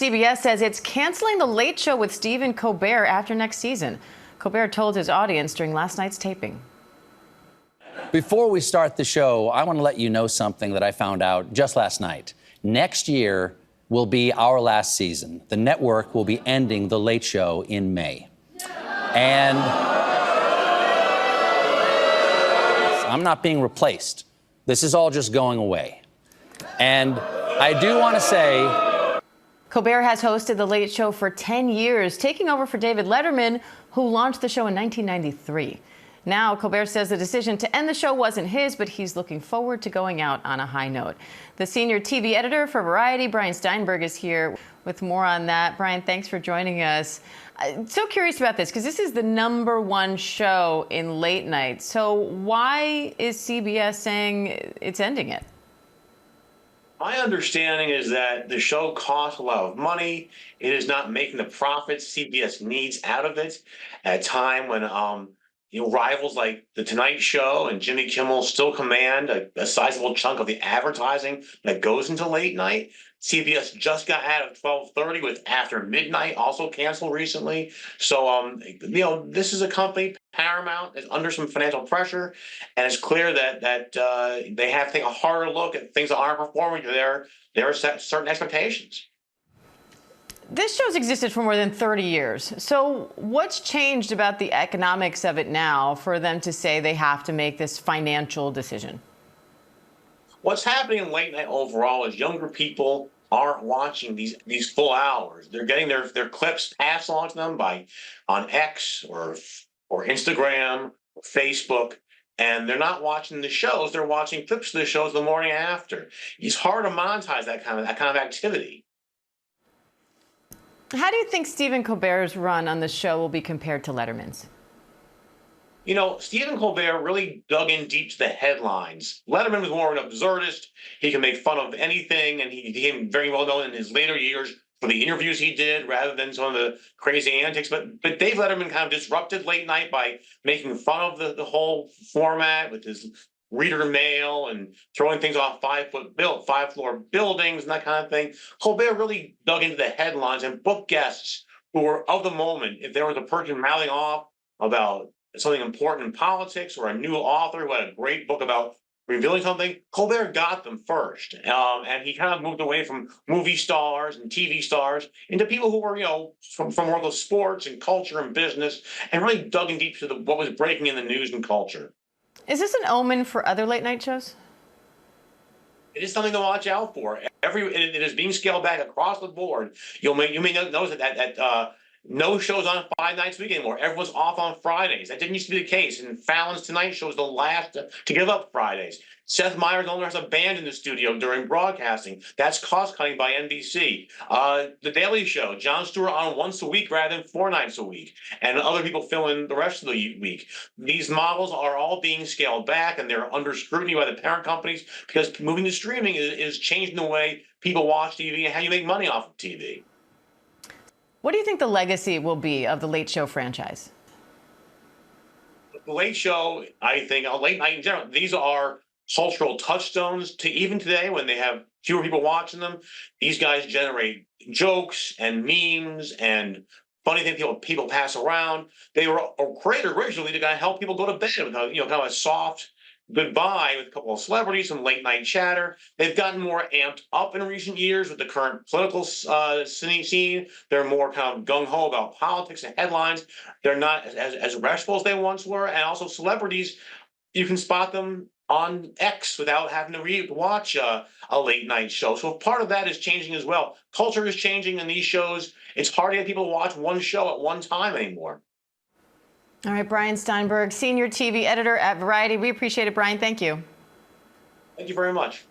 CBS says it's canceling The Late Show with Stephen Colbert after next season. Colbert told his audience during last night's taping. Before we start the show, I want to let you know something that I found out just last night. Next year will be our last season. The network will be ending The Late Show in May. And I'm not being replaced. This is all just going away. And I do want to say, Colbert has hosted The Late Show for 10 years, taking over for David Letterman, who launched the show in 1993. Now, Colbert says the decision to end the show wasn't his, but he's looking forward to going out on a high note. The senior TV editor for Variety, Brian Steinberg, is here with more on that. Brian, thanks for joining us. So curious about this, because this is the #1 show in late night. So why is CBS saying it's ending it? My understanding is that the show costs a lot of money. It is not making the profits CBS needs out of it at a time when rivals like The Tonight Show and Jimmy Kimmel still command a sizable chunk of the advertising that goes into late night. CBS just got out of 12:30 with After Midnight, also canceled recently. So, this is a company, Paramount, is under some financial pressure, and it's clear that they have to take a harder look at things that aren't performing to their certain expectations. This show's existed for more than 30 years. So what's changed about the economics of it now for them to say they have to make this financial decision? What's happening in late night overall is younger people aren't watching these full hours. They're getting their clips passed along to them on X or Instagram or Facebook, and they're not watching the shows. They're watching clips of the shows the morning after. It's hard to monetize that kind of activity. How do you think Stephen Colbert's run on the show will be compared to Letterman's? Stephen Colbert really dug in deep to the headlines. Letterman was more of an absurdist. He can make fun of anything, and he became very well known in his later years for the interviews he did rather than some of the crazy antics. But Dave Letterman kind of disrupted late night by making fun of the whole format with his reader mail and throwing things off five-floor buildings and that kind of thing. Colbert really dug into the headlines and booked guests who were of the moment. If there was a person mouthing off about something important in politics or a new author who had a great book about revealing something, Colbert got them first. And he kind of moved away from movie stars and TV stars into people who were, from world of sports and culture and business, and really dug in deep to what was breaking in the news and culture. Is this an omen for other late night shows? It is something to watch out for. It is being scaled back across the board. You may notice that no shows on 5 nights a week anymore. Everyone's off on Fridays. That didn't used to be the case. And Fallon's Tonight Show is the last to give up Fridays. Seth Meyers no longer has a band in the studio during broadcasting. That's cost cutting by NBC. The Daily Show, Jon Stewart on once a week rather than 4 nights a week, and other people fill in the rest of the week. These models are all being scaled back, and they're under scrutiny by the parent companies because moving to streaming is changing the way people watch TV and how you make money off of TV. What do you think the legacy will be of the Late Show franchise? The Late Show, I think, late night in general, these are cultural touchstones to even today when they have fewer people watching them. These guys generate jokes and memes and funny things people pass around. They were created originally to kind of help people go to bed with kind of a soft goodbye with a couple of celebrities, some late night chatter. They've gotten more amped up in recent years with the current political scene. They're more kind of gung-ho about politics and headlines. They're not as restful as they once were. And also celebrities, you can spot them on X without having to watch a late night show. So part of that is changing as well. Culture is changing in these shows. It's hard to get people to watch one show at one time anymore. All right, Brian Steinberg, senior TV editor at Variety. We appreciate it, Brian. Thank you. Thank you very much.